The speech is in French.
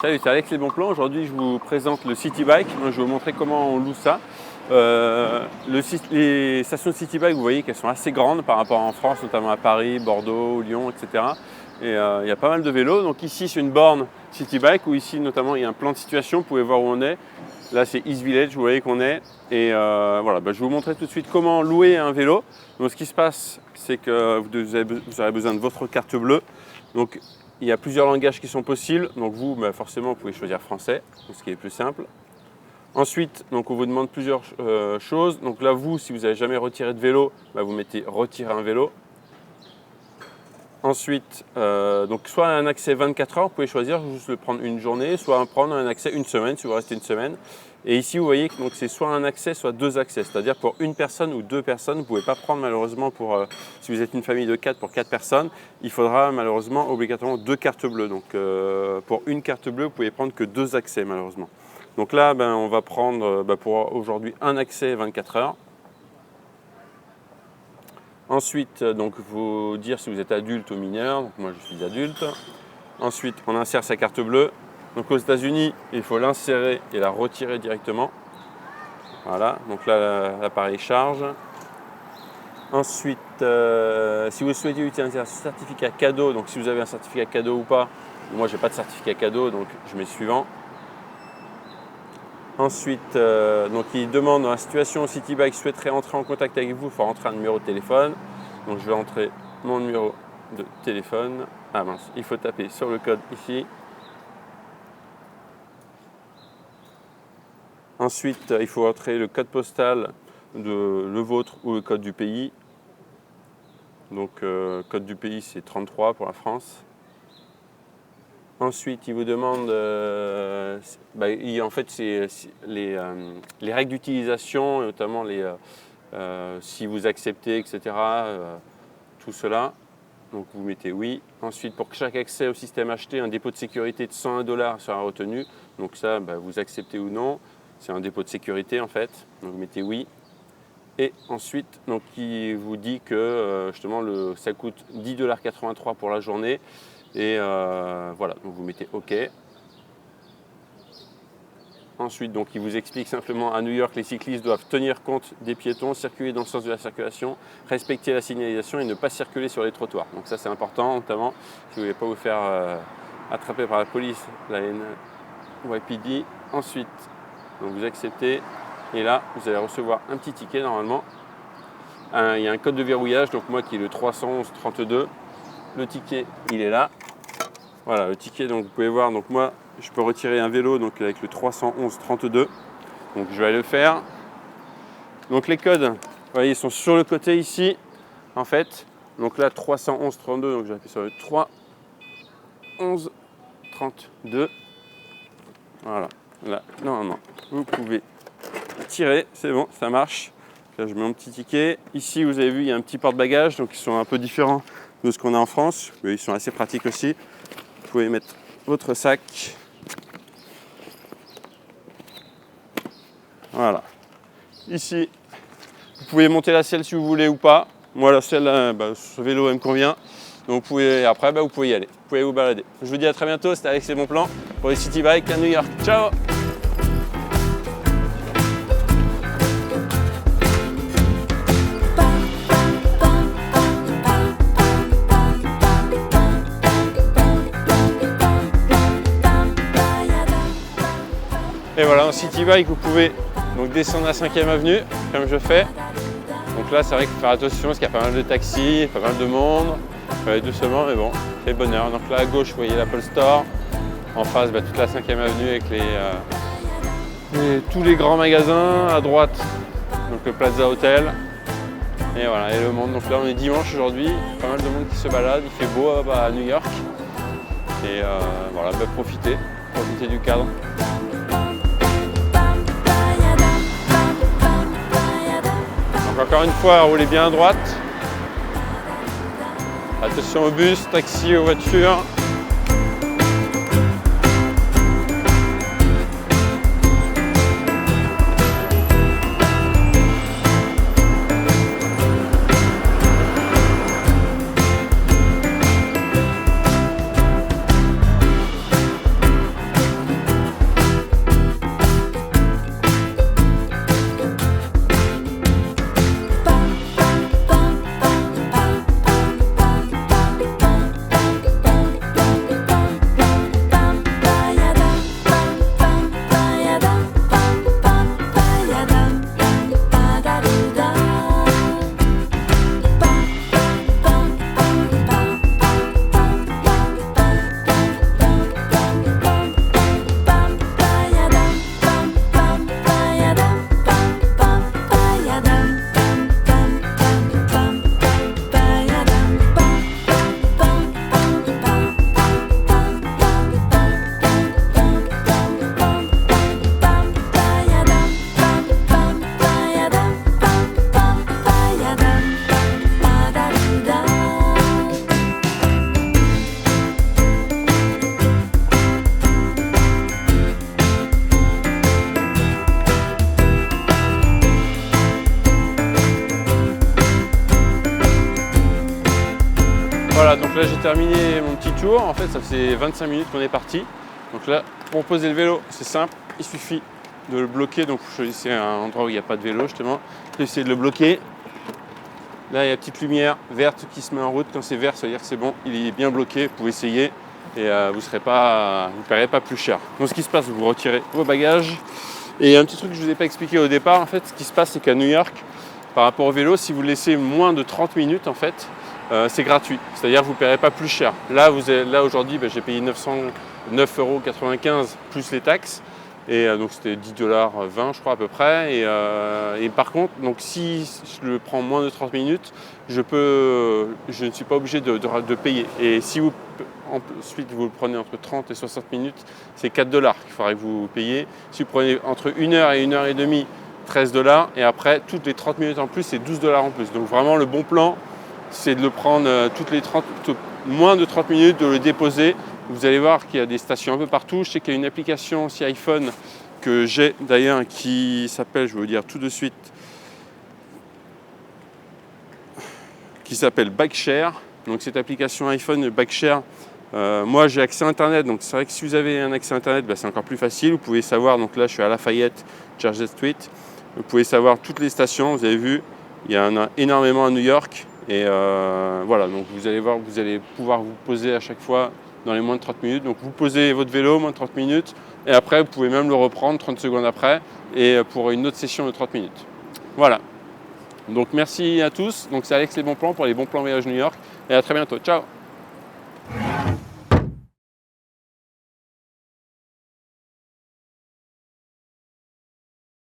Salut, c'est Alex Les Bons Plans. Aujourd'hui, je vous présente le City Bike. Je vais vous montrer comment on loue ça. Les stations de City Bike, vous voyez qu'elles sont assez grandes par rapport en France, notamment à Paris, Bordeaux, Lyon, etc. Et il y a pas mal de vélos. Donc ici, c'est une borne City Bike où ici, notamment, il y a un plan de situation. Vous pouvez voir où on est. Là, c'est East Village, vous voyez qu'on est. Et voilà, je vais vous montrer tout de suite comment louer un vélo. Donc ce qui se passe, c'est que vous aurez besoin de votre carte bleue. Donc il y a plusieurs langages qui sont possibles. Donc vous, forcément, vous pouvez choisir français, ce qui est plus simple. Ensuite, donc, on vous demande plusieurs choses. Donc là, vous, si vous n'avez jamais retiré de vélo, vous mettez retirer un vélo. Ensuite, donc soit un accès 24 heures, vous pouvez choisir juste de prendre une journée, soit prendre un accès une semaine si vous restez une semaine. Et ici, vous voyez que c'est soit un accès, soit deux accès. C'est-à-dire pour une personne ou deux personnes, vous ne pouvez pas prendre malheureusement si vous êtes une famille de 4 pour 4 personnes, il faudra malheureusement obligatoirement 2 cartes bleues. Donc pour une carte bleue, vous ne pouvez prendre que 2 accès malheureusement. Donc là, on va prendre pour aujourd'hui un accès 24 heures. Ensuite, donc, vous dire si vous êtes adulte ou mineur. Donc, moi, je suis adulte. Ensuite, on insère sa carte bleue. Donc, aux États-Unis, il faut l'insérer et la retirer directement. Voilà. Donc là, l'appareil charge. Ensuite, si vous souhaitez utiliser un certificat cadeau, donc si vous avez un certificat cadeau ou pas, moi, je n'ai pas de certificat cadeau, donc je mets suivant. Ensuite, donc il demande dans la situation où City Bike souhaiterait entrer en contact avec vous, il faut rentrer un numéro de téléphone. Donc je vais entrer mon numéro de téléphone. Ah mince, il faut taper sur le code ici. Ensuite, il faut entrer le code postal de le vôtre ou le code du pays. Donc code du pays, c'est 33 pour la France. Ensuite, il vous demande, en fait, c'est les règles d'utilisation, notamment si vous acceptez, etc. Tout cela. Donc, vous mettez oui. Ensuite, pour chaque accès au système acheté, un dépôt de sécurité de $101 sera retenu. Donc ça, vous acceptez ou non. C'est un dépôt de sécurité, en fait. Donc, vous mettez oui. Et ensuite, donc, il vous dit que justement, ça coûte $10,83 pour la journée. Et voilà, donc vous mettez OK. Ensuite, donc, il vous explique simplement à New York, les cyclistes doivent tenir compte des piétons, circuler dans le sens de la circulation, respecter la signalisation et ne pas circuler sur les trottoirs. Donc ça, c'est important, notamment si vous ne voulez pas vous faire attraper par la police, la NYPD. Ensuite, donc, vous acceptez et là, vous allez recevoir un petit ticket normalement. Il y a un code de verrouillage, donc moi qui est le 311-32. Le ticket, il est là. Voilà, le ticket, donc vous pouvez voir, donc moi, je peux retirer un vélo donc avec le 311-32. Donc je vais le faire. Donc les codes, vous voyez, ils sont sur le côté ici, en fait. Donc là, 311-32, donc j'appuie sur le 311-32. Voilà, là, normalement, vous pouvez tirer, c'est bon, ça marche. Là, je mets mon petit ticket. Ici, vous avez vu, il y a un petit porte-bagages, donc ils sont un peu différents de ce qu'on a en France, mais ils sont assez pratiques aussi. Vous pouvez mettre votre sac. Voilà. Ici, vous pouvez monter la selle si vous voulez ou pas. Moi, la selle, ce vélo, elle me convient. Donc, après, vous pouvez y aller. Vous pouvez vous balader. Je vous dis à très bientôt. C'était Alex Les Bons Plans pour les City Bike à New York. Ciao! Et voilà, en City Bike, vous pouvez donc descendre la 5e avenue, comme je fais. Donc là, c'est vrai qu'il faut faire attention parce qu'il y a pas mal de taxis, pas mal de monde. Il faut aller doucement, mais bon, c'est le bonheur. Donc là, à gauche, vous voyez l'Apple Store. En face, toute la 5e avenue avec tous les grands magasins. À droite, donc le Plaza Hotel. Et voilà, et le monde. Donc là, on est dimanche aujourd'hui. Pas mal de monde qui se balade. Il fait beau à New York. Et voilà, profitez du cadre. Encore une fois, roulez bien à droite. Attention aux bus, taxis, aux voitures. Voilà, donc là j'ai terminé mon petit tour. En fait, ça fait 25 minutes qu'on est parti. Donc là, pour poser le vélo, c'est simple. Il suffit de le bloquer. Donc vous choisissez un endroit où il n'y a pas de vélo justement. Vous essayez de le bloquer. Là, il y a la petite lumière verte qui se met en route. Quand c'est vert, ça veut dire que c'est bon, il est bien bloqué. Vous pouvez essayer et vous ne paierez pas plus cher. Donc ce qui se passe, vous retirez vos bagages. Et un petit truc que je ne vous ai pas expliqué au départ, en fait, ce qui se passe, c'est qu'à New York, par rapport au vélo, si vous laissez moins de 30 minutes, en fait, c'est gratuit. C'est-à-dire que vous ne paierez pas plus cher. Là, aujourd'hui, j'ai payé 9,95 € plus les taxes. Et donc c'était 10,20 $ je crois à peu près. Et par contre, donc si je le prends moins de 30 minutes, je ne suis pas obligé de payer. Et si ensuite vous le prenez entre 30 et 60 minutes, c'est 4 $ qu'il faudrait que vous payiez. Si vous prenez entre 1 heure et 1 heure et demie, 13 $. Et après, toutes les 30 minutes en plus, c'est 12 $ en plus. Donc vraiment, le bon plan, c'est de le prendre moins de 30 minutes, de le déposer. Vous allez voir qu'il y a des stations un peu partout. Je sais qu'il y a une application aussi iPhone que j'ai d'ailleurs qui s'appelle, je vais vous dire tout de suite, qui s'appelle Bikeshare. Donc cette application iPhone Bikeshare, moi j'ai accès à Internet, donc c'est vrai que si vous avez un accès à Internet, c'est encore plus facile. Vous pouvez savoir, donc là je suis à Lafayette, Jersey Street, vous pouvez savoir toutes les stations, vous avez vu, il y en a énormément à New York. Et voilà, donc vous allez voir, vous allez pouvoir vous poser à chaque fois dans les moins de 30 minutes. Donc vous posez votre vélo moins de 30 minutes et après vous pouvez même le reprendre 30 secondes après et pour une autre session de 30 minutes. Voilà. Donc merci à tous. Donc c'est Alex les bons plans pour les bons plans voyage New York et à très bientôt. Ciao.